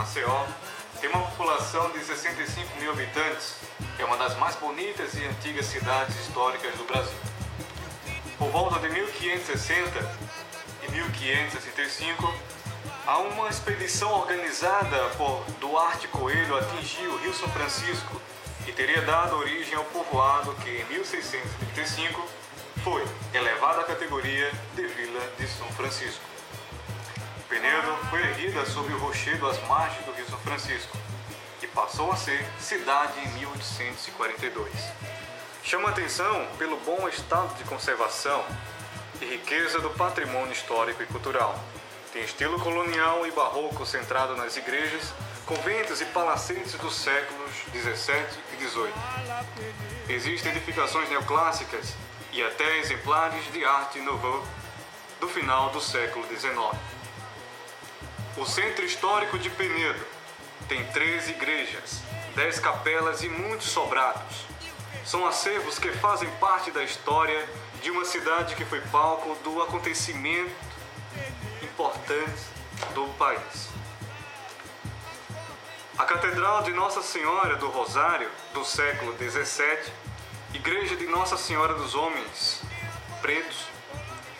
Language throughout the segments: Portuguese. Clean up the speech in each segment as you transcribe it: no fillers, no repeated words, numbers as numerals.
Maceió, tem uma população de 65 mil habitantes, é uma das mais bonitas e antigas cidades históricas do Brasil. Por volta de 1560 e 1565, uma expedição organizada por Duarte Coelho atingiu o Rio São Francisco e teria dado origem ao povoado que, em 1635, foi elevado à categoria de Vila de São Francisco. Penedo foi erguida sobre o rochedo às margens do Rio São Francisco e passou a ser cidade em 1842. Chama atenção pelo bom estado de conservação e riqueza do patrimônio histórico e cultural. Tem estilo colonial e barroco centrado nas igrejas, conventos e palacetes dos séculos XVII e XVIII. Existem edificações neoclássicas e até exemplares de arte nouveau do final do século XIX. O Centro Histórico de Penedo tem 13 igrejas, 10 capelas e muitos sobrados. São acervos que fazem parte da história de uma cidade que foi palco do acontecimento importante do país. A Catedral de Nossa Senhora do Rosário, do século XVII, Igreja de Nossa Senhora dos Homens Pretos,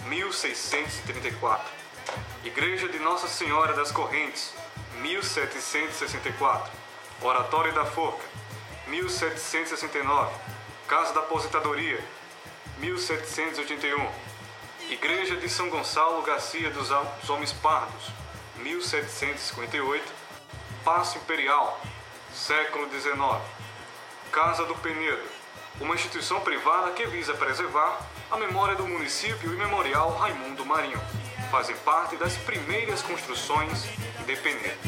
1634. Igreja de Nossa Senhora das Correntes, 1764. Oratório da Forca, 1769. Casa da Aposentadoria, 1781. Igreja de São Gonçalo Garcia dos Homens Pardos, 1758. Paço Imperial, século XIX. Casa do Penedo, uma instituição privada que visa preservar a memória do município e Memorial Raimundo Marinho. Fazem parte das primeiras construções de Penedo.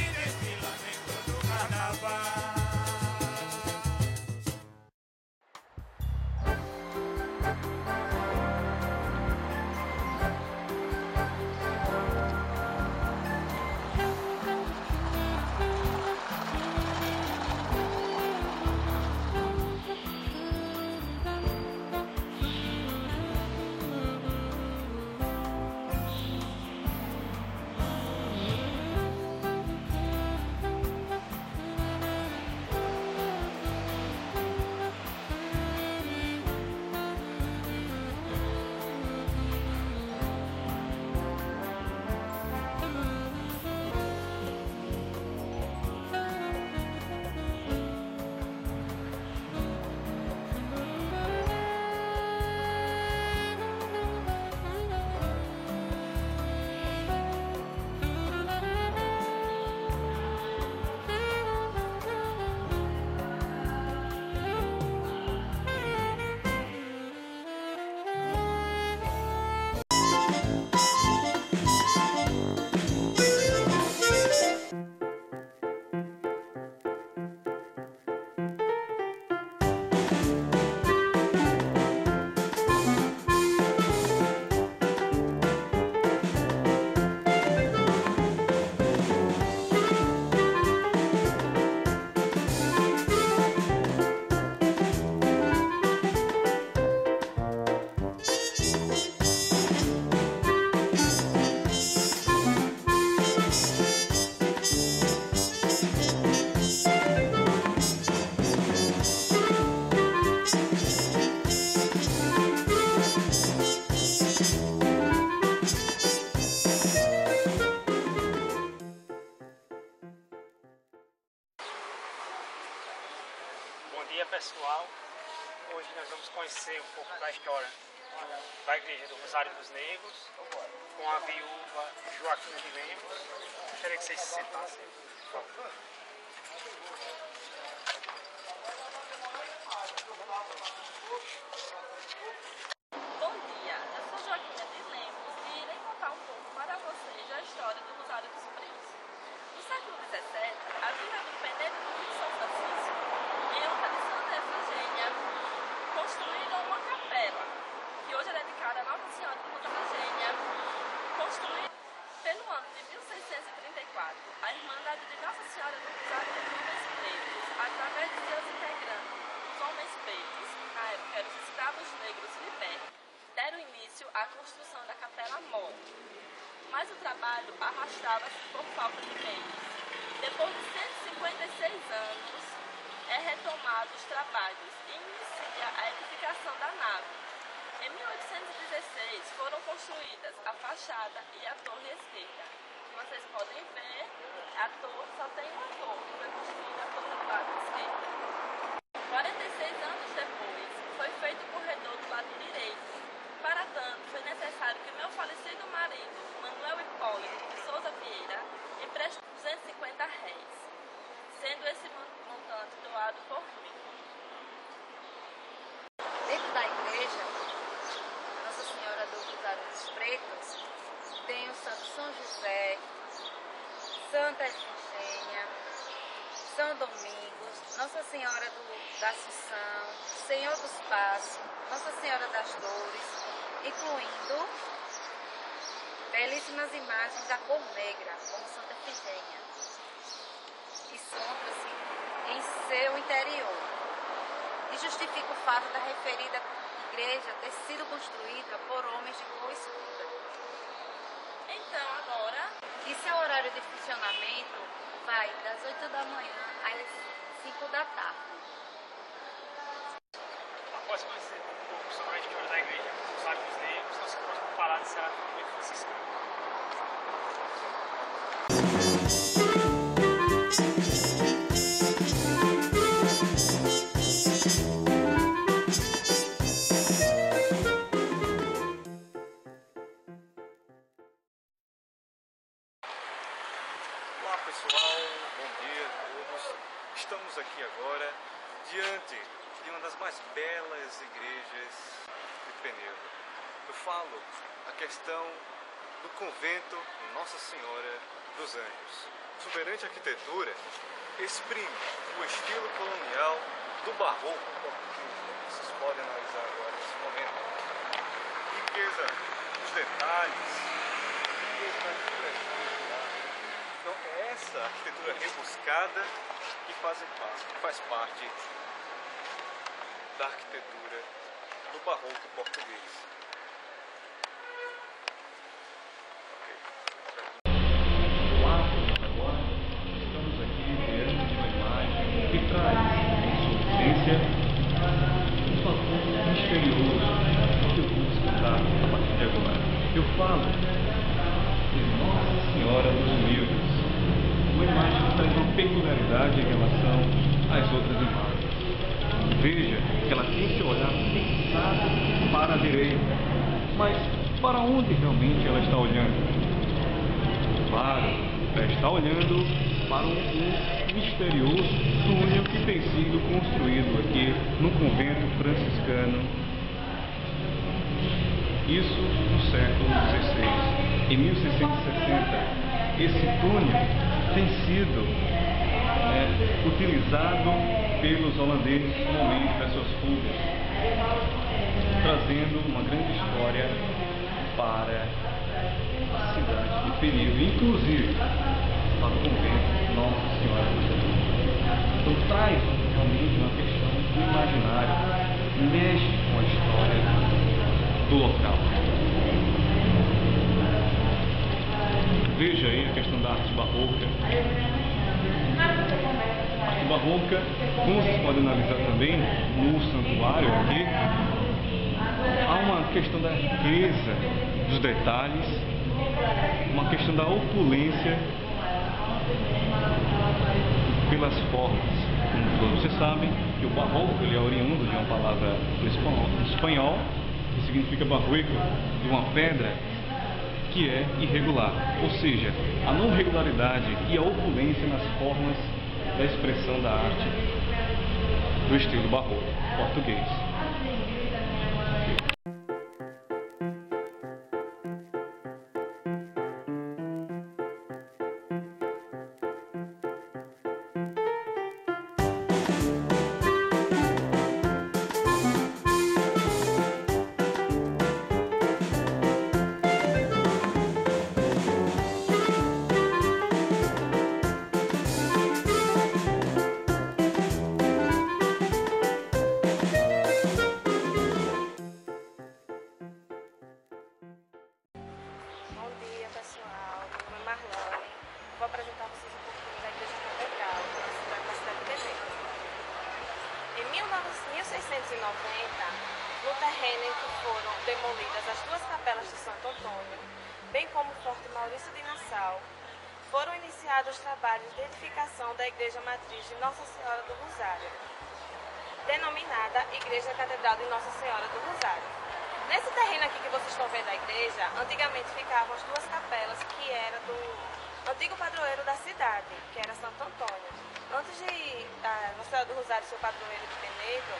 Bom dia, pessoal. Hoje nós vamos conhecer um pouco da história da Igreja do Rosário dos Negros com a viúva Joaquim de Lemos. Gostaria que vocês se sentassem. Bom dia, eu sou Joaquina de Lemos e irei contar um pouco para vocês a história do Rosário dos Pretos. No século XVII, a vila do Penedo do Rio São Francisco, em uma tradição da Efigênia, construíram uma capela, que hoje é dedicada a Nossa Senhora do Rosário da Efigênia, construída pelo ano de 1634, a Irmandade de Nossa Senhora do Rosário dos Homens Pretos, através de seus integrantes, os Homens Pretos, na época eram os escravos negros libertos, deram início à construção da Capela Mor. Mas o trabalho arrastava-se por falta de meios. Depois de 156 anos, é retomado os trabalhos e inicia a edificação da nave. Em 1816 foram construídas a fachada e a torre esquerda. Como vocês podem ver, a torre só tem uma torre que foi construída pelo lado esquerdo. 46 anos depois, foi feito o corredor do lado direito. Para tanto, foi necessário que meu falecido marido, Manuel Hipólito de Souza Vieira, empreste 250 réis, sendo esse montante doado por mim. Dentro da igreja, Nossa Senhora do Rosário dos Pretos, tem o Santo São José, Santa Efigênia, São Domingos, Nossa Senhora da Assunção, Senhor dos Passos, Nossa Senhora das Dores, incluindo belíssimas imagens da cor negra, como Santa Efigênia, que encontra-se em seu interior, e justifica o fato da referida igreja ter sido construída por homens de cor escura. Então, agora, E seu horário de funcionamento vai das 8 da manhã às 5 da tarde. Após conhecer um pouco sobre a história da igreja dos Sábios Negros, nós vamos falar dessa movimento franciscano. Olá pessoal, bom dia a todos. Estamos aqui agora diante de uma das mais belas igrejas de Penedo. Eu falo a questão do convento Nossa Senhora dos Anjos. Exuberante arquitetura exprime o estilo colonial do barroco português. Vocês podem analisar agora nesse momento. Riqueza dos detalhes, riqueza da arquitetura. Então é essa arquitetura rebuscada que faz parte da arquitetura do barroco português. Olá, agora estamos aqui diante de uma imagem que traz em sua essência um fator misterioso que eu vou explicar a partir de agora. Eu falo de Nossa Senhora dos Negros, uma imagem que traz uma peculiaridade em relação às outras imagens. Veja que ela tem seu olhar fixado para a direita, mas para onde realmente ela está olhando? Claro, ela está olhando para um misterioso túnel que tem sido construído aqui no convento franciscano, isso no século XVI. Em 1660, esse túnel tem sido utilizado pelos holandeses comumente para suas fugas, trazendo uma grande história para a cidade de Penedo, inclusive para o convento Nossa Senhora dos Anjos. Então traz realmente uma questão do imaginário, mexe com a história do local. Veja aí a questão da arte barroca. A arte barroca, como vocês podem analisar também no santuário aqui, há uma questão da riqueza dos detalhes, uma questão da opulência pelas formas. Como todos vocês sabem, que o barroco ele é oriundo de uma palavra do espanhol, que significa barroco, de uma pedra que é irregular, ou seja, a não regularidade e a opulência nas formas da expressão da arte do estilo barroco português. no terreno em que foram demolidas as duas capelas de Santo Antônio, bem como o Forte Maurício de Nassau, foram iniciados os trabalhos de edificação da Igreja Matriz de Nossa Senhora do Rosário, denominada Igreja Catedral de Nossa Senhora do Rosário. Nesse terreno aqui que vocês estão vendo a igreja, antigamente ficavam as duas capelas que eram do antigo padroeiro da cidade, que era Santo Antônio. Antes de Nossa Senhora do Rosário ser o padroeiro de Penedo,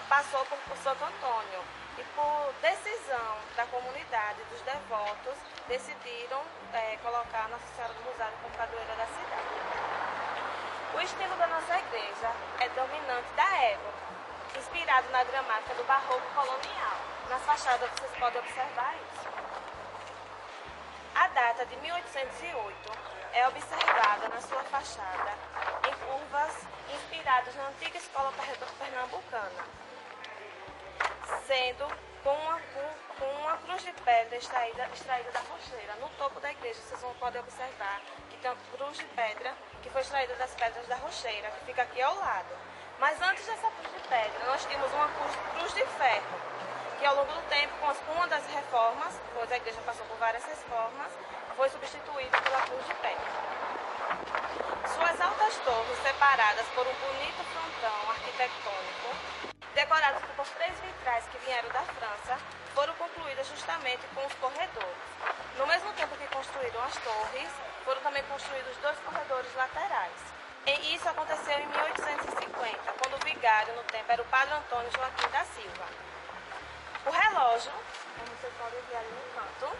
passou por Santo Antônio e por decisão da comunidade, dos devotos, decidiram colocar Nossa Senhora do Rosário como padroeira da cidade. O estilo da nossa igreja é dominante da época, inspirado na gramática do barroco colonial. Nas fachadas vocês podem observar isso. A data de 1808 é observada na sua fachada em curvas inspiradas na antiga escola pernambucana, sendo com uma cruz de pedra extraída da rocheira. No topo da igreja vocês podem observar que tem uma cruz de pedra que foi extraída das pedras da rocheira, que fica aqui ao lado. Mas antes dessa cruz de pedra, nós tínhamos uma cruz de ferro, que ao longo do tempo, com uma das reformas, pois a igreja passou por várias reformas, foi substituída pela cruz de pedra. Suas altas torres, separadas por um bonito frontão arquitetônico, decorados por 3 vitrais que vieram da França, foram concluídas justamente com os corredores. No mesmo tempo que construíram as torres, foram também construídos 2 corredores laterais. E isso aconteceu em 1850, quando o vigário no tempo era o padre Antônio Joaquim da Silva. O relógio, como vocês podem ver ali no canto,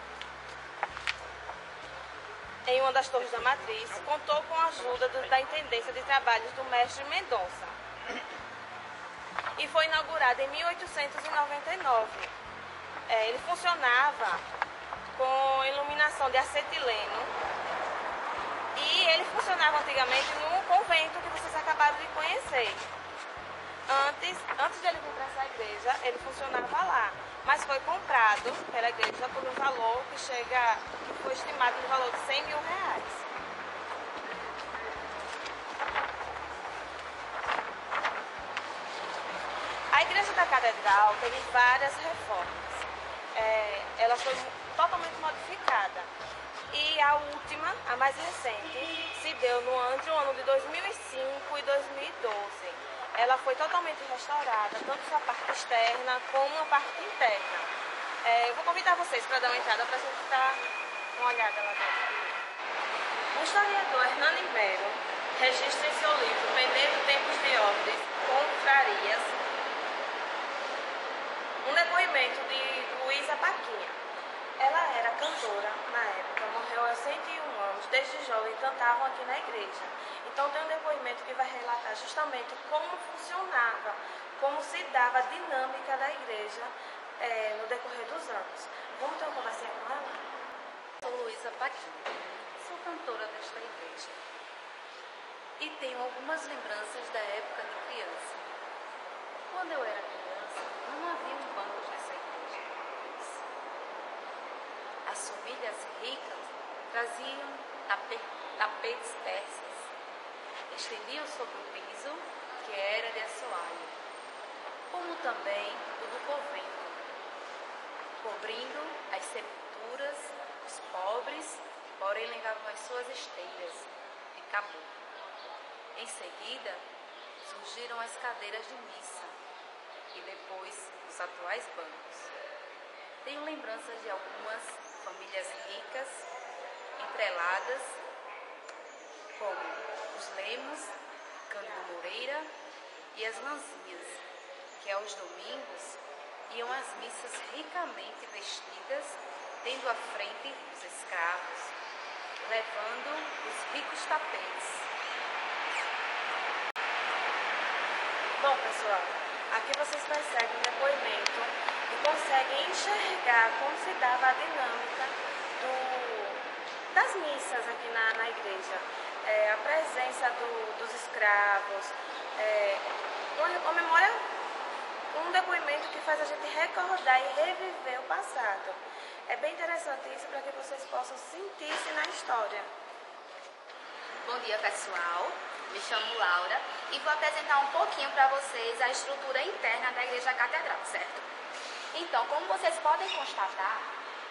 em uma das torres da matriz, contou com a ajuda da Intendência de Trabalhos do mestre Mendonça e foi inaugurado em 1899. Ele funcionava com iluminação de acetileno e ele funcionava antigamente num convento que vocês acabaram de conhecer. Antes de ele vir para essa igreja, ele funcionava lá, mas foi comprado pela igreja por um valor que foi estimado no valor de R$100 mil. A igreja da Catedral teve várias reformas. Ela foi totalmente modificada. E a última, a mais recente, se deu entre o ano de 2005 e 2012. Ela foi totalmente restaurada, tanto sua parte externa como a parte interna. Eu vou convidar vocês para dar uma entrada para a gente dar uma olhada lá dentro. O historiador Hernani Melo registra em seu livro Penedo, Tempos de Ordens, Confrarias, um depoimento de Luísa Paquinha. Ela era cantora na época, morreu aos 101 anos, desde jovem cantavam aqui na igreja. Então tem um depoimento que vai relatar justamente como funcionava, como se dava a dinâmica da igreja no decorrer dos anos. Vamos ter uma conversinha com ela? Sou Luísa Paquinha, sou cantora desta igreja e tenho algumas lembranças da época de criança. Quando eu era criança, não havia um banco nessa igreja. As famílias ricas traziam tapetes persas, estendiam sobre o piso, que era de assoalho, como também o do convento, cobrindo as sepulturas, os pobres, porém levavam as suas esteiras de caboclo. Em seguida, surgiram as cadeiras de missa e depois os atuais bancos. Tenho lembranças de algumas famílias ricas, entreladas, como os Lemos, Cândido Moreira e as Lanzinhas, que aos domingos iam às missas ricamente vestidas, tendo à frente os escravos, levando os ricos tapetes. Bom, pessoal, aqui vocês percebem o depoimento e conseguem enxergar como se dava a dinâmica das missas aqui na igreja. A presença dos escravos, uma memória, um depoimento que faz a gente recordar e reviver o passado. É bem interessante isso para que vocês possam sentir-se na história. Bom dia, pessoal. Me chamo Laura e vou apresentar um pouquinho para vocês a estrutura interna da Igreja Catedral, certo? Então, como vocês podem constatar,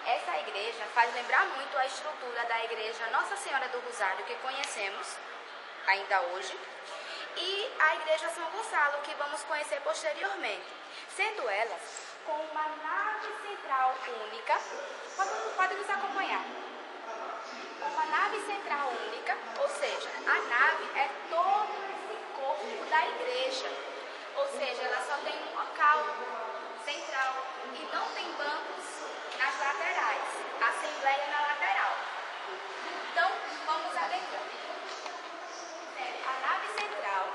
essa igreja faz lembrar muito a estrutura da Igreja Nossa Senhora do Rosário, que conhecemos ainda hoje, e a Igreja São Gonçalo, que vamos conhecer posteriormente, sendo elas com uma nave central única. Pode nos acompanhar. Uma nave central única, ou seja, a nave é todo esse corpo da igreja, ou seja, ela só tem um local central e não tem bancos nas laterais, assembleia na lateral. Então, vamos adentrando. A nave central,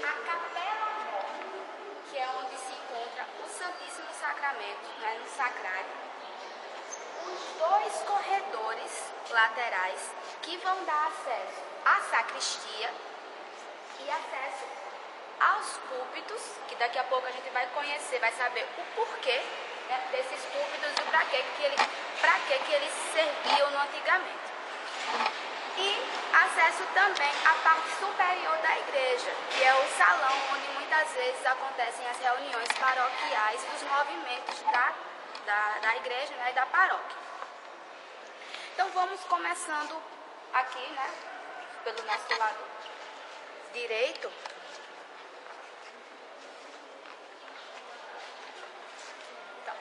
a capela mor, que é onde se encontra o Santíssimo Sacramento, né, no sacrário, os dois corredores laterais que vão dar acesso à sacristia e acesso aos púlpitos, que daqui a pouco a gente vai conhecer, vai saber o porquê, né, desses púlpitos e para que eles serviam no antigamente. E acesso também à parte superior da igreja, que é o salão onde muitas vezes acontecem as reuniões paroquiais dos movimentos da igreja, né, e da paróquia. Então vamos começando aqui, né, pelo nosso lado direito. Então,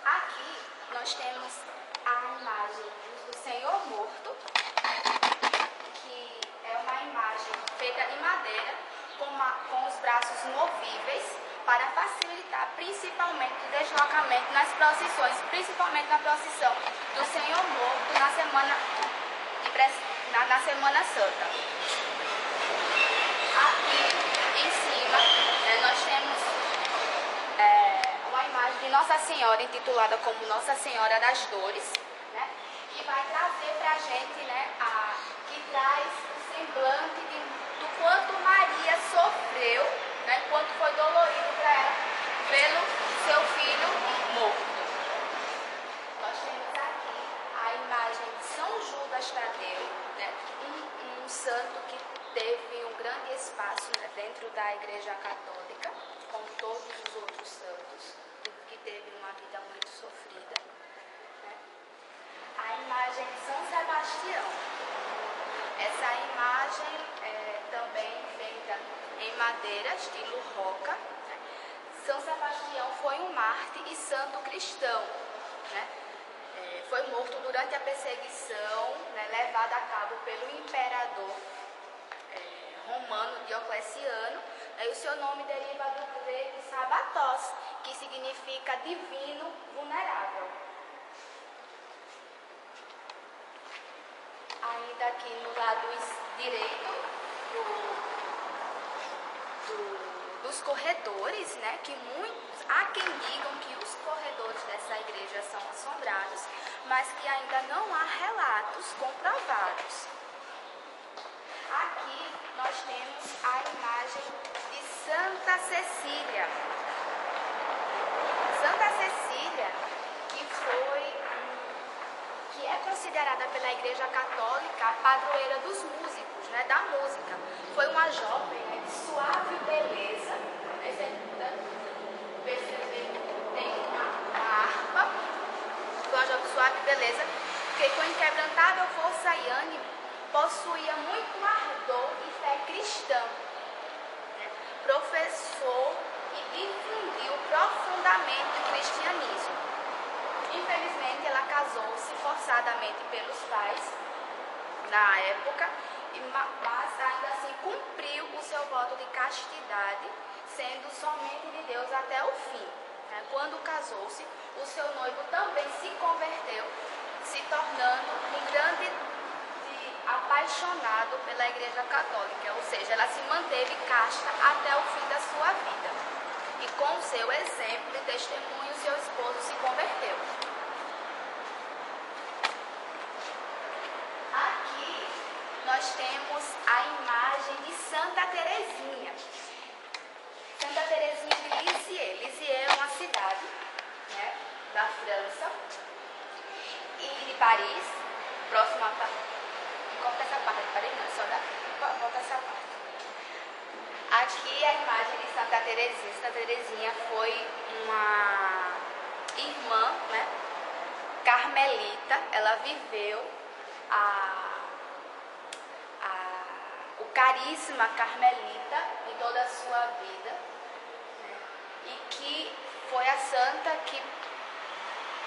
aqui nós temos a imagem do Senhor morto, que é uma imagem feita em madeira com os braços movíveis, para facilitar principalmente o deslocamento nas procissões, principalmente na procissão do Senhor Morto na Semana Santa. Aqui em cima, nós temos uma imagem de Nossa Senhora, intitulada como Nossa Senhora das Dores, né, que vai trazer para a gente, né, que traz o semblante do quanto Maria sofreu, né, quanto foi dolorido para ela pelo seu filho morto. Nós temos aqui a imagem de São Judas Tadeu, né, um santo que teve um grande espaço, né, dentro da Igreja Católica, como todos os outros santos, que teve uma vida muito sofrida. Né. A imagem de São Sebastião. Essa imagem é também feita em madeira, estilo roca. Né. São Sebastião foi um mártir e santo cristão. Né. Foi morto durante a perseguição, né, levada a cabo pelo imperador romano Diocleciano. E o seu nome deriva do grego sabatos, que significa divino vulnerável. Ainda aqui no lado direito dos corredores, né, que há quem digam que os corredores dessa igreja são assombrados, mas que ainda não há relatos comprovados. Aqui nós temos a imagem de Santa Cecília. Santa Cecília, que é considerada pela Igreja Católica a padroeira dos músicos, né, da música. Foi uma jovem, né, de suave beleza, tem uma harpa, foi uma jovem de suave beleza, que com inquebrantável força e ânimo possuía muito ardor e fé cristã, né, professou e difundiu profundamente o cristianismo. Infelizmente, ela casou-se forçadamente pelos pais na época, mas ainda assim cumpriu o seu voto de castidade, sendo somente de Deus até o fim. Quando casou-se, o seu noivo também se converteu, se tornando um grande apaixonado pela Igreja Católica, ou seja, ela se manteve casta até o fim da sua vida. E com o seu exemplo e testemunho, seu esposo se converteu. Aqui nós temos a imagem de Santa Teresinha. Santa Teresinha de Lisieux. Lisieux é uma cidade, né, da França e de Paris, próxima a Paris. Corta essa parte de Paris, não, só da Volta essa parte. Aqui a imagem de Santa Teresinha. Santa Teresinha foi uma irmã, né, carmelita. Ela viveu o carisma carmelita em toda a sua vida, né, e que foi a santa que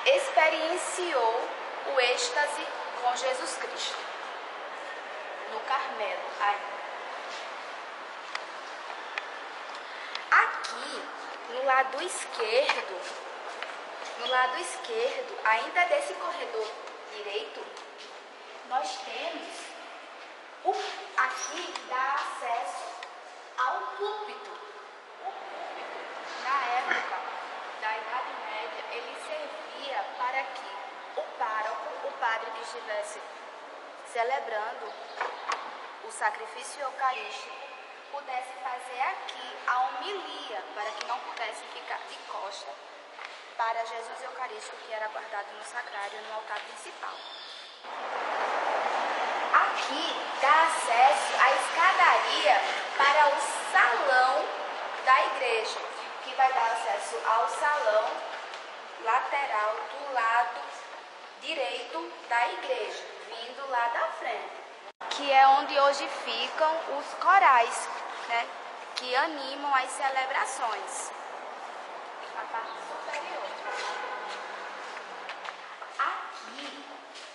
experienciou o êxtase com Jesus Cristo no Carmelo. Aqui no lado esquerdo, ainda desse corredor direito, nós temos aqui dá acesso ao púlpito. O púlpito, na época da Idade Média, ele servia para que o pároco, o padre que estivesse celebrando o sacrifício eucarístico, pudesse fazer aqui a homilia, para que não pudesse ficar de costa para Jesus Eucarístico, que era guardado no sacrário, no altar principal. Aqui dá acesso à escadaria para o salão da igreja, que vai dar acesso ao salão lateral do lado direito da igreja, vindo lá da frente, que é onde hoje ficam os corais, né, que animam as celebrações. A parte superior. Aqui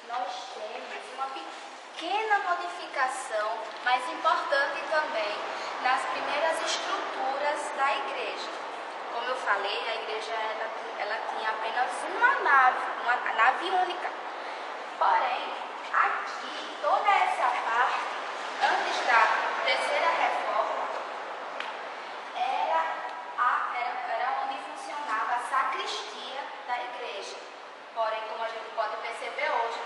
nós temos uma pequena modificação, mas importante também, nas primeiras estruturas da igreja. Como eu falei, a igreja ela tinha apenas uma nave única. Porém, aqui, toda essa parte, antes da terceira reforma, era onde funcionava a sacristia da igreja. Porém, como a gente pode perceber hoje,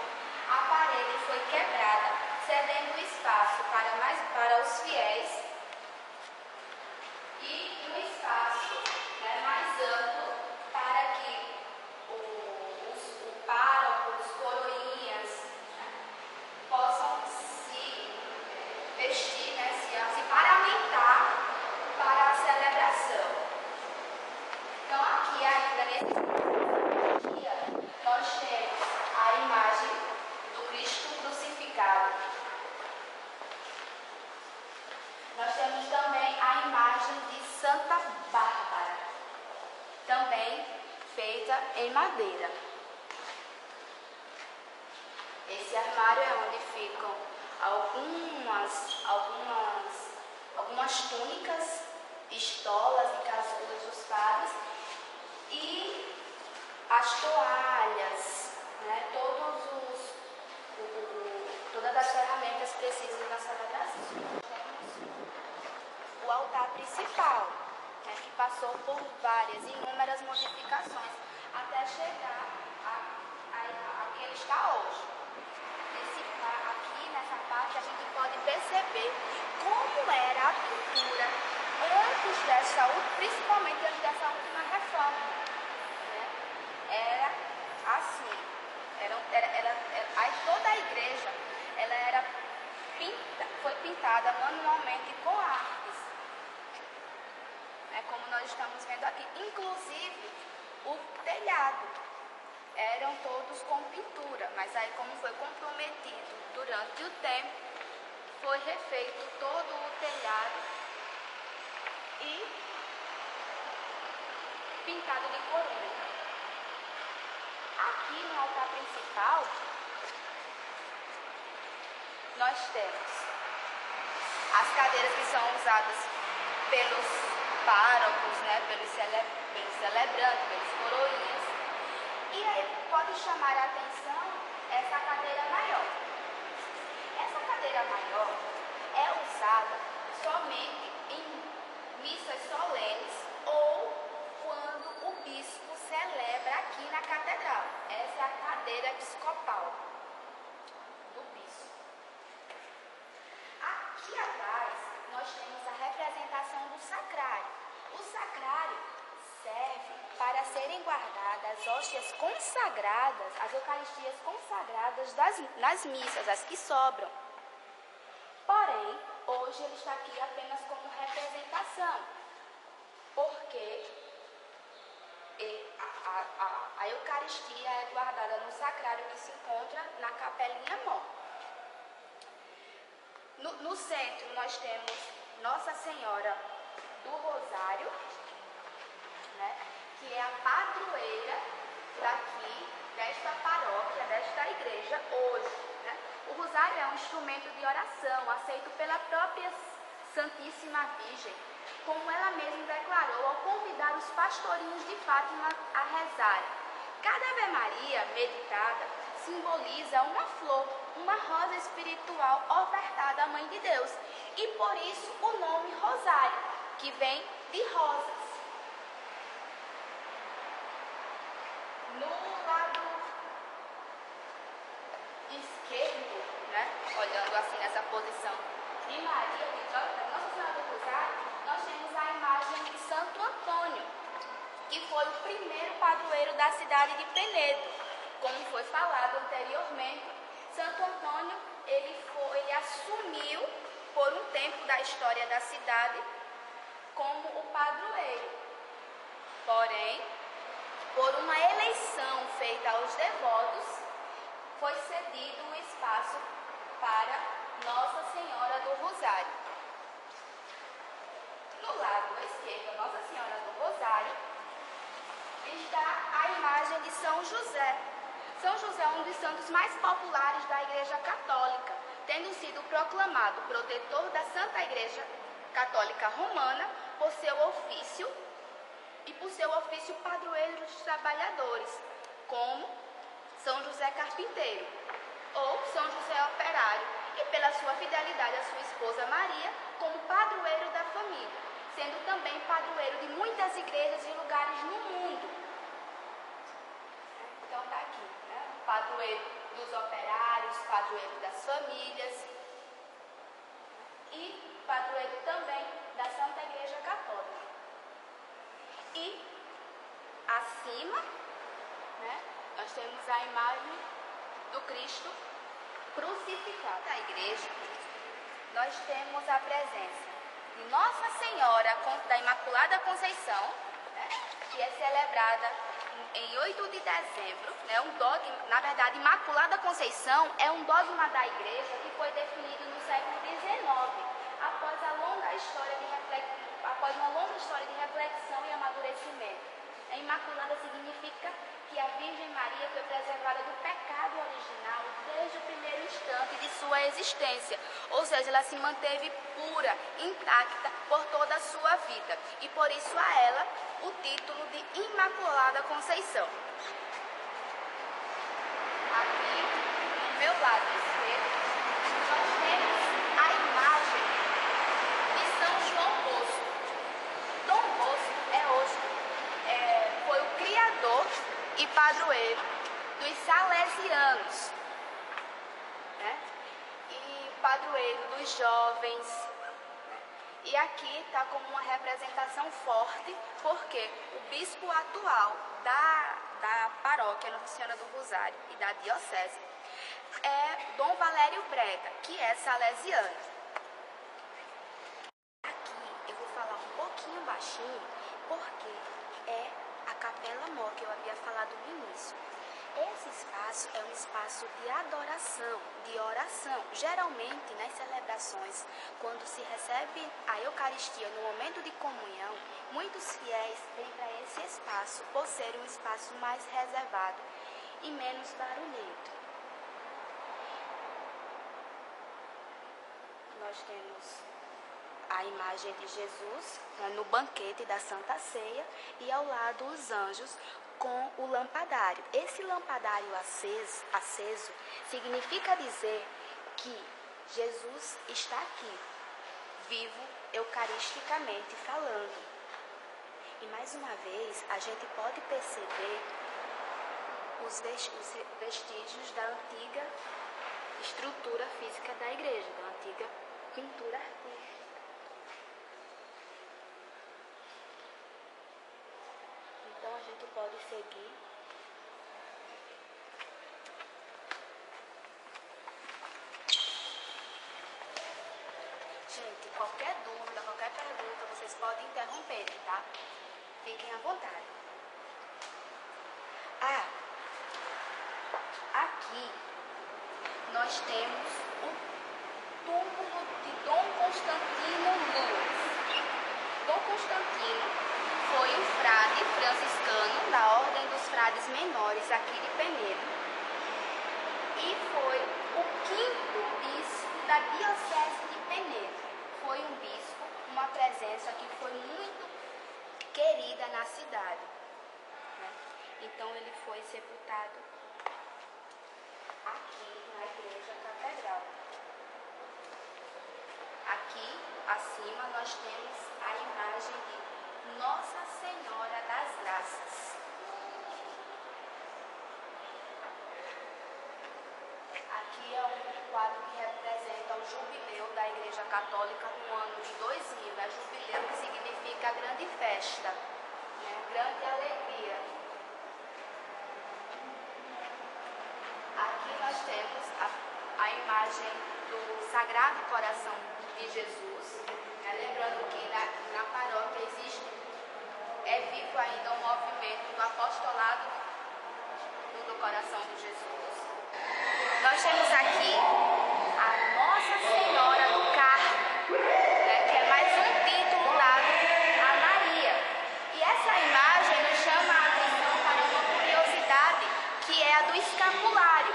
a parede foi quebrada, cedendo espaço para os fiéis e um espaço, né, mais amplo para que o pároco, os coroinhas, né, possam se vestir, né, se paramentar para a celebração. Então aqui ainda nesse dia nós temos a imagem do Cristo crucificado. Nós temos também a imagem de Santa Bárbara, também feita em madeira. Esse armário é onde ficam algumas túnicas, estolas e casulas dos padres e as toalhas, né, todas as ferramentas precisas na celebração. O altar principal, né, que passou por inúmeras modificações até chegar a que ele está hoje. Aqui nessa parte a gente pode perceber como era a cultura principalmente antes dessa última reforma, né? Era assim, toda a igreja foi pintada manualmente com artes, né, como nós estamos vendo aqui. Inclusive o telhado eram todos com pintura, mas aí, como foi comprometido durante o tempo, foi refeito todo o telhado e pintado de corona. Aqui no altar principal nós temos as cadeiras que são usadas pelos párocos, né, pelos celebrantes, pelos coroinhas. E aí pode chamar a atenção essa cadeira maior. Essa cadeira maior é usada somente em missas solenes ou quando o bispo celebra aqui na catedral. Essa é a cadeira episcopal do bispo. Aqui atrás nós temos a representação do sacrário. O sacrário serve para serem guardadas as hóstias consagradas, as eucaristias consagradas nas missas, as que sobram. Porém, hoje ele está aqui apenas como representação, porque a Eucaristia é guardada no sacrário que se encontra na capelinha mor. No centro nós temos Nossa Senhora do Rosário, né, que é a padroeira daqui, desta paróquia, desta igreja hoje. Né? O rosário é um instrumento de oração aceito pela própria Santíssima Virgem, como ela mesma declarou ao convidar os pastorinhos de Fátima a rezar. Cada Ave Maria meditada simboliza uma flor, uma rosa espiritual ofertada à Mãe de Deus, e por isso o nome rosário, que vem de rosas. No lado esquerdo, né, olhando assim nessa posição de Maria, de Nossa Senhora do Rosário, nós temos a imagem de Santo Antônio, que foi o primeiro padroeiro da cidade de Penedo. Como foi falado anteriormente, Santo Antônio ele assumiu por um tempo da história da cidade como o padroeiro. Porém, por uma eleição feita aos devotos, foi cedido o espaço para Nossa Senhora do Rosário. No lado esquerdo, Nossa Senhora do Rosário, está a imagem de São José. São José é um dos santos mais populares da Igreja Católica, tendo sido proclamado protetor da Santa Igreja Católica Romana por seu ofício e por seu ofício padroeiro dos trabalhadores, como São José Carpinteiro ou São José Operário, e pela sua fidelidade à sua esposa Maria como padroeiro da família, sendo também padroeiro de muitas igrejas e lugares no mundo. Então está aqui, né? Padroeiro dos operários, padroeiro das famílias e padroeiro também da Santa Igreja Católica. E acima, né, nós temos a imagem do Cristo crucificado. Na igreja, nós temos a presença de Nossa Senhora da Imaculada Conceição, né, que é celebrada em 8 de dezembro, né, um dogma, na verdade, Imaculada Conceição é um dogma da igreja que foi definido no século XIX, após uma longa história de reflexão e amadurecimento. A Imaculada significa que a Virgem Maria foi preservada do pecado original desde o primeiro instante de sua existência, ou seja, ela se manteve pura, intacta por toda a sua vida, e por isso a ela o título de Imaculada Conceição. Aqui, no meu lado esquerdo, nós temos a imagem de São João Bosco. Dom Bosco foi o criador e padroeiro dos salesianos, né? E padroeiro dos jovens, né? E aqui está como uma representação forte, porque o bispo atual da paróquia Nossa Senhora do Rosário e da diocese é Dom Valério Breda, que é salesiano. Aqui eu vou falar um pouquinho baixinho, porque é a Capela Mor que eu havia falado no início. Esse espaço é um espaço de adoração, de oração. Geralmente, nas celebrações, quando se recebe a Eucaristia no momento de comunhão, muitos fiéis vêm para esse espaço, por ser um espaço mais reservado e menos barulhento. Nós temos a imagem de Jesus, né, no banquete da Santa Ceia, e ao lado os anjos com o lampadário. Esse lampadário aceso significa dizer que Jesus está aqui, vivo eucaristicamente falando. E mais uma vez a gente pode perceber os vestígios da antiga estrutura física da igreja, da antiga pintura artística. Então a gente pode seguir. Gente, qualquer dúvida, qualquer pergunta, vocês podem interromper, tá? Fiquem à vontade. Aqui nós temos o túmulo de Dom Constantino Luz. Dom Constantino foi um frade franciscano da Ordem dos Frades Menores aqui de Penedo e foi o 5º bispo da Diocese de Penedo. Foi um bispo, uma presença que foi muito querida na cidade, né? Então ele foi sepultado aqui na Igreja Catedral. Aqui acima nós temos a imagem de Nossa Senhora das Graças. Aqui é um quadro que representa o jubileu da Igreja Católica no ano de 2000. É jubileu que significa grande festa, né? Grande alegria. Aqui nós temos a imagem do Sagrado Coração de Jesus, né? Lembrando que na paróquia é vivo ainda o movimento do apostolado do Coração de Jesus. Nós temos aqui a Nossa Senhora do Carmo, né? Que é mais um título dado a Maria. E essa imagem nos chama a atenção para uma curiosidade, que é a do escapulário,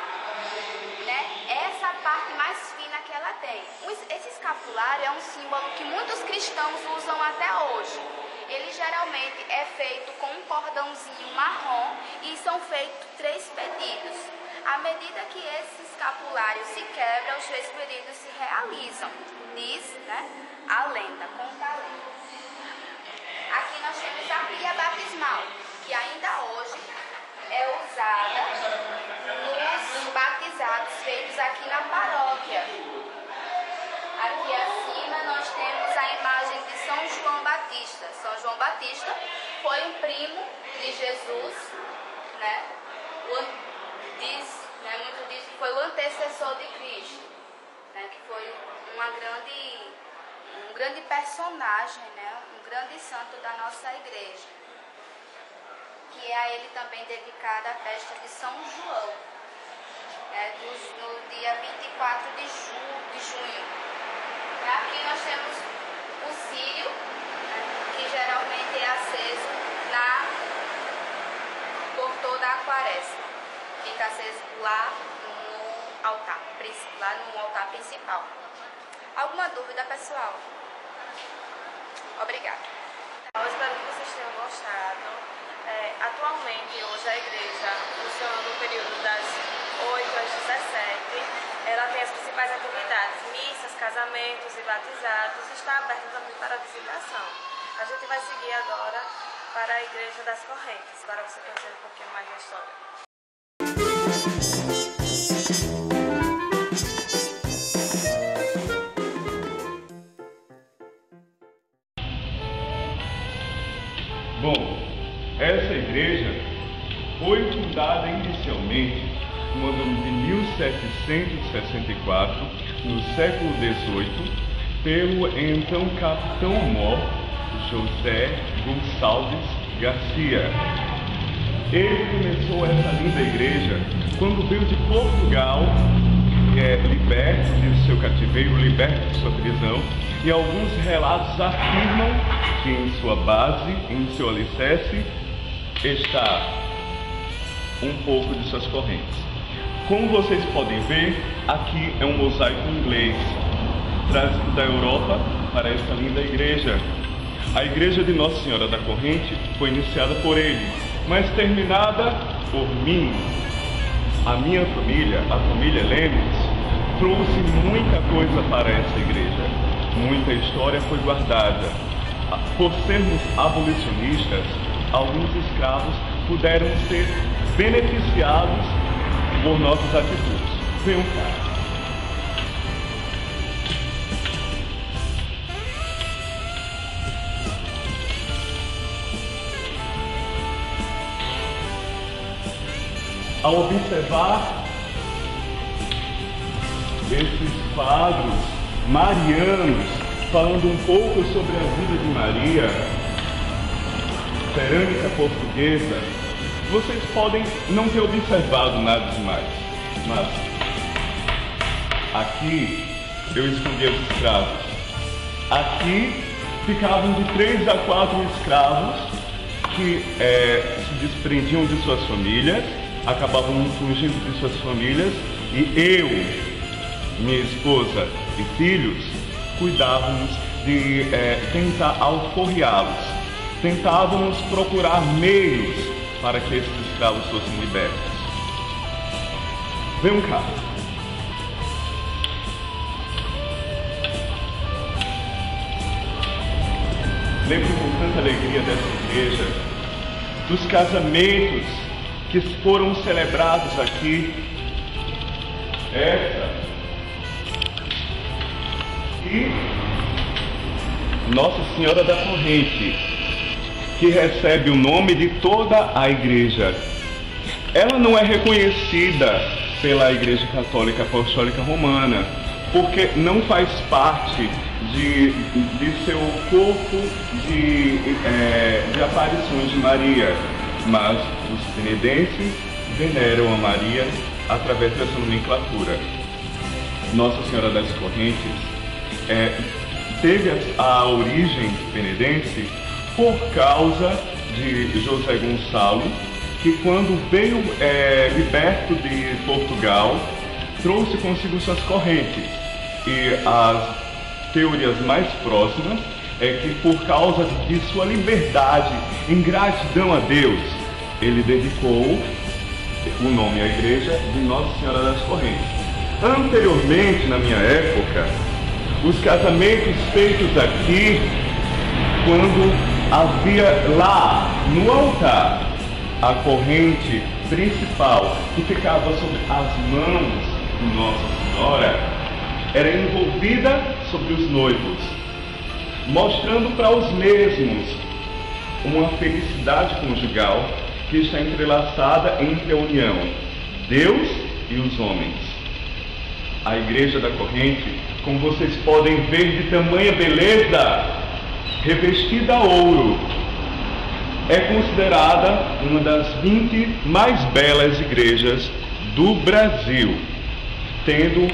né? Essa parte mais fina que ela tem. Esse escapulário é um símbolo que muitos cristãos usam até hoje. Ele geralmente é feito com um cordãozinho marrom e são feitos 3 pedidos. À medida que esse escapulário se quebra, os 3 pedidos se realizam. Diz, né, a lenda, conta a lenda. Aqui nós temos a pia batismal, que ainda hoje é usada nos batizados feitos aqui na paróquia. Aqui acima nós temos a imagem de São João Batista. São João Batista foi um primo de Jesus, né? Muitos dizem que foi o antecessor de Cristo, né? Que foi um grande personagem, né? Um grande santo da nossa igreja, que é a ele também dedicada a festa de São João, né? No dia 24 de junho. Aqui nós temos o círio, né? Que geralmente é aceso por toda a quaresma. Fica aceso lá no altar principal. Alguma dúvida, pessoal? Obrigada. Eu espero que vocês tenham gostado. Atualmente, hoje a igreja funciona no período das 8 às 17. Ela tem as principais atividades, missas, casamentos e batizados. Está aberta também para visitação. A gente vai seguir agora para a Igreja das Correntes, para você conhecer um pouquinho mais da história. Bom, essa igreja foi fundada inicialmente no ano de 1764, no século XVIII, pelo então capitão-mor José Gonçalves Garcia. Ele começou essa linda igreja quando veio de Portugal, liberto de seu cativeiro, liberto de sua prisão, e alguns relatos afirmam que em sua base, em seu alicerce, está um pouco de suas correntes. Como vocês podem ver, aqui é um mosaico inglês, trazido da Europa para essa linda igreja. A igreja de Nossa Senhora da Corrente foi iniciada por ele, mas terminada por mim. A minha família, a família Lemos, trouxe muita coisa para essa igreja. Muita história foi guardada. Por sermos abolicionistas, alguns escravos puderam ser beneficiados por nossas atitudes. Venham cá. Ao observar esses quadros marianos falando um pouco sobre a vida de Maria, cerâmica portuguesa, vocês podem não ter observado nada demais, mas aqui eu escondi os escravos. Aqui ficavam de 3 a 4 escravos que se desprendiam de suas famílias, acabavam fugindo de suas famílias, e eu, minha esposa e filhos cuidávamos de tentar alforriá-los. Tentávamos procurar meios para que esses escravos fossem libertos. Venham cá. Lembro com tanta alegria dessa igreja, dos casamentos que foram celebrados aqui. Essa e Nossa Senhora da Corrente, que recebe o nome de toda a igreja. Ela não é reconhecida pela Igreja Católica Apostólica Romana, porque não faz parte de seu corpo de aparições de Maria, mas os penedenses veneram a Maria através dessa nomenclatura. Nossa Senhora das Correntes teve a origem penedense por causa de José Gonçalo, que quando veio liberto de Portugal, trouxe consigo suas correntes. E as teorias mais próximas é que por causa de sua liberdade, em gratidão a Deus, ele dedicou o nome à igreja de Nossa Senhora das Correntes. Anteriormente, na minha época, os casamentos feitos aqui, quando havia lá no altar a corrente principal que ficava sobre as mãos de Nossa Senhora, era envolvida sobre os noivos, mostrando para os mesmos uma felicidade conjugal que está entrelaçada entre a união, Deus e os homens. A Igreja da Corrente, como vocês podem ver, de tamanha beleza, revestida a ouro, é considerada uma das 20 mais belas igrejas do Brasil, tendo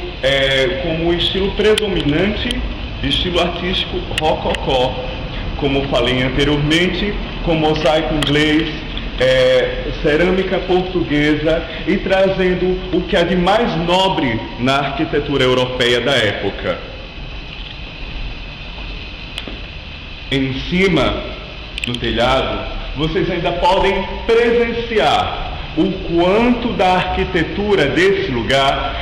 como estilo predominante, estilo artístico rococó, como falei anteriormente, com mosaico inglês, cerâmica portuguesa, e trazendo o que há de mais nobre na arquitetura europeia da época. Em cima, no telhado, vocês ainda podem presenciar o quanto da arquitetura desse lugar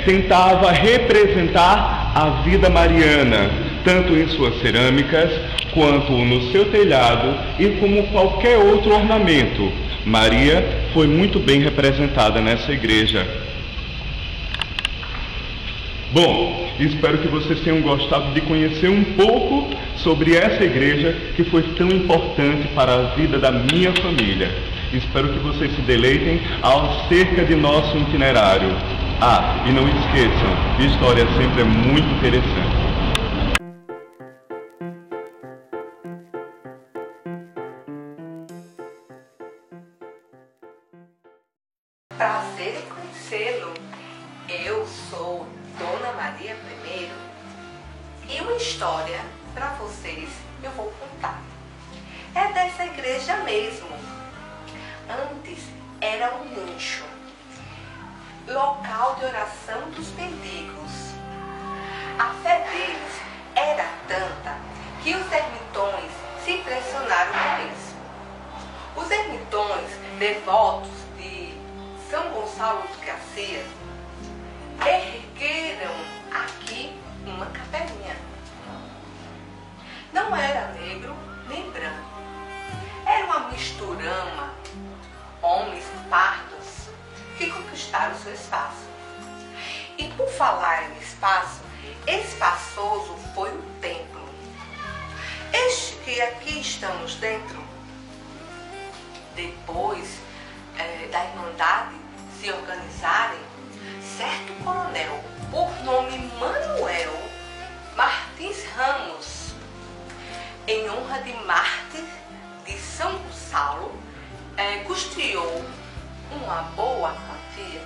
tentava representar a vida mariana, tanto em suas cerâmicas, quanto no seu telhado e como qualquer outro ornamento. Maria foi muito bem representada nessa igreja. Bom, espero que vocês tenham gostado de conhecer um pouco sobre essa igreja que foi tão importante para a vida da minha família. Espero que vocês se deleitem acerca de nosso itinerário. Ah, e não esqueçam, história sempre é muito interessante. Prazer em conhecê-lo. Eu sou Dona Maria I e uma história para vocês eu vou contar. É dessa igreja mesmo. Antes era um nicho, local de oração dos mendigos. A fé deles era tanta que os ermitões se impressionaram com isso. Os ermitões devotos de São Gonçalo de Garcia ergueram aqui uma capelinha. Não era negro nem branco, era uma misturama, homens pardos que conquistaram seu espaço. E por falar em espaço, espaçoso foi o templo. Este que aqui estamos dentro, depois da Irmandade se organizarem, certo coronel, por nome Manuel Martins Ramos, em honra de mártir de São Gonçalo, custeou uma boa quantia.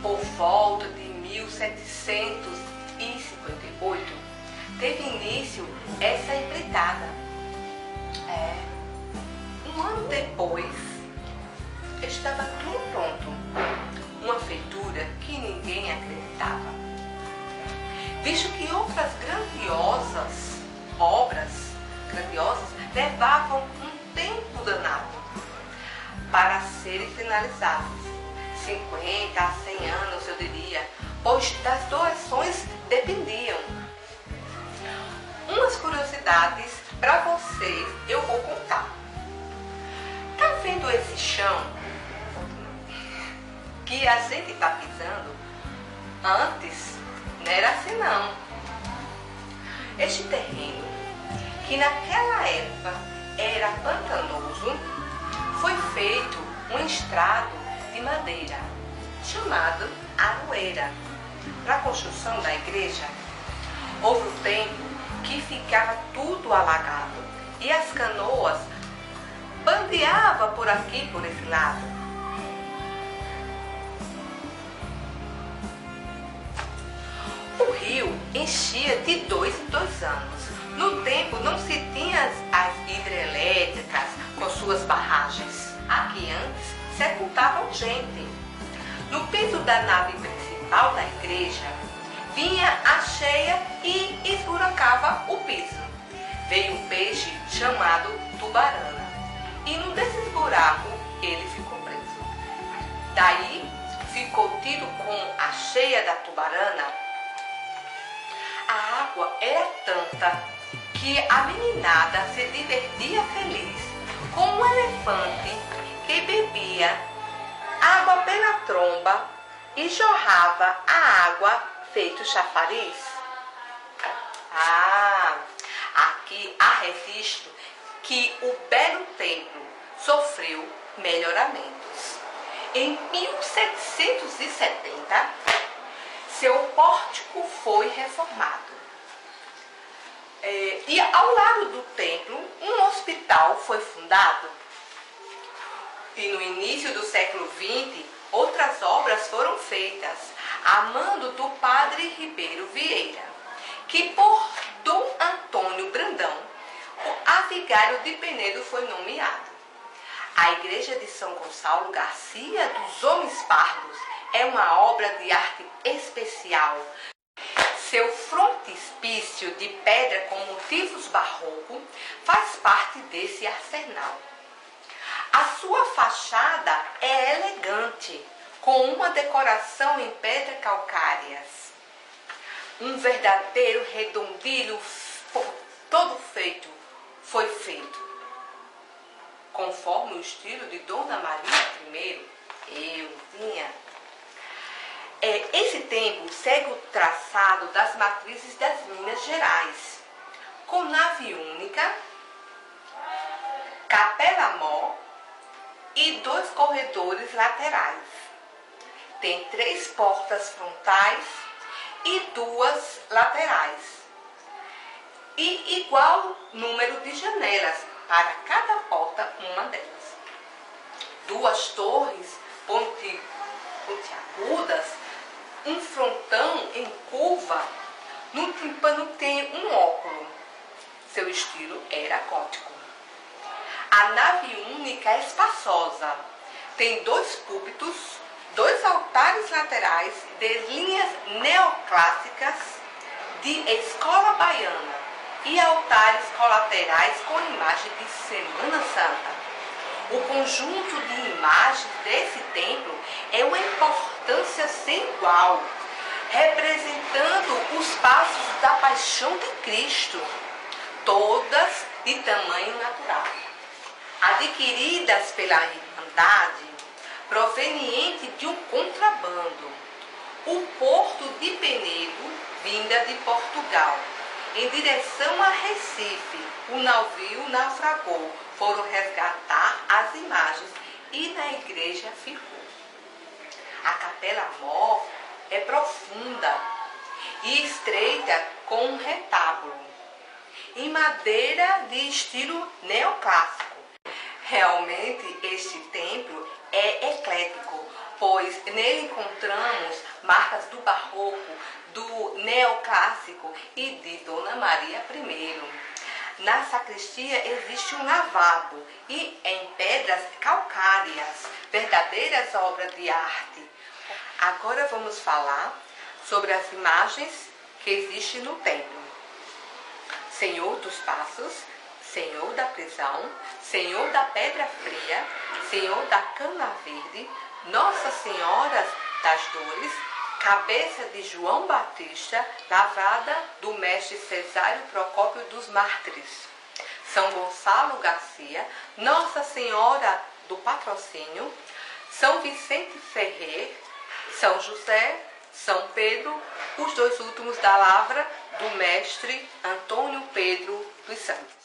Por volta de 1758, teve início essa empreitada. Um ano depois, estava tudo pronto. Uma feitura que ninguém acreditava, visto que outras obras grandiosas levavam um tempo danado para serem finalizadas. 50 a 100 anos, eu diria, pois das doações dependiam. Umas curiosidades para vocês eu vou contar. Tá vendo esse chão que a gente tá pisando? Antes não era assim não. Este terreno, que naquela época era pantanoso, foi feito um estrado de madeira, chamado aroeira, para a construção da igreja. Houve um tempo que ficava tudo alagado e as canoas bandeavam por aqui, por esse lado. O rio enchia de 2 em 2 anos. No tempo não se tinha as hidrelétricas com suas barragens. Aqui antes sepultavam gente. No piso da nave principal da igreja vinha a cheia e esburacava o piso. Veio um peixe chamado tubarana e num desses buracos ele ficou preso. Daí ficou tido com a cheia da tubarana. A água era tanta que a meninada se divertia feliz com um elefante que bebia água pela tromba e jorrava a água feito chafariz. Aqui há registro que o belo templo sofreu melhoramentos. Em 1770, seu pórtico foi reformado. E ao lado do templo, um hospital foi fundado. E no início do século XX, outras obras foram feitas, a mando do padre Ribeiro Vieira, que por Dom Antônio Brandão, a vigário de Penedo, foi nomeado. A igreja de São Gonçalo Garcia dos Homens Pardos é uma obra de arte especial. Seu frontispício de pedra com motivos barrocos faz parte desse arsenal. A sua fachada é elegante, com uma decoração em pedras calcárias. Um verdadeiro redondilho todo foi feito, conforme o estilo de Dona Maria I. Esse templo segue o traçado das matrizes das Minas Gerais, com nave única, capela-mor e 2 corredores laterais. Tem 3 portas frontais e 2 laterais. E igual número de janelas, para cada porta uma delas. 2 torres pontiagudas, um frontão em curva, no tímpano tem um óculo. Seu estilo era gótico. A nave única é espaçosa. Tem 2 púlpitos, 2 altares laterais de linhas neoclássicas de escola baiana e altares colaterais com imagem de Semana Santa. O conjunto de imagens desse templo é uma importância sem igual, representando os passos da paixão de Cristo, todas de tamanho natural, adquiridas pela Irmandade, proveniente de um contrabando. O porto de Penedo, vinda de Portugal, em direção a Recife, o navio naufragou. Foram resgatar as imagens e na igreja ficou. A capela-mor é profunda e estreita com um retábulo em madeira de estilo neoclássico. Realmente este templo é eclético, pois nele encontramos marcas do barroco, do neoclássico e de Dona Maria I. Na sacristia existe um lavabo e em pedras calcárias, verdadeiras obras de arte. Agora vamos falar sobre as imagens que existem no templo. Senhor dos Passos, Senhor da Prisão, Senhor da Pedra Fria, Senhor da Cana Verde, Nossa Senhora das Dores, Cabeça de João Batista, lavrada do mestre Cesário Procópio dos Mártires, São Gonçalo Garcia, Nossa Senhora do Patrocínio, São Vicente Ferrer, São José, São Pedro, os dois últimos da lavra do mestre Antônio Pedro dos Santos.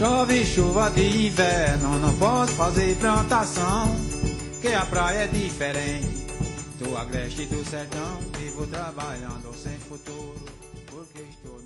Chove chuva de inverno, não posso fazer plantação, que a praia é diferente do agreste do sertão. Vivo trabalhando sem futuro, porque estou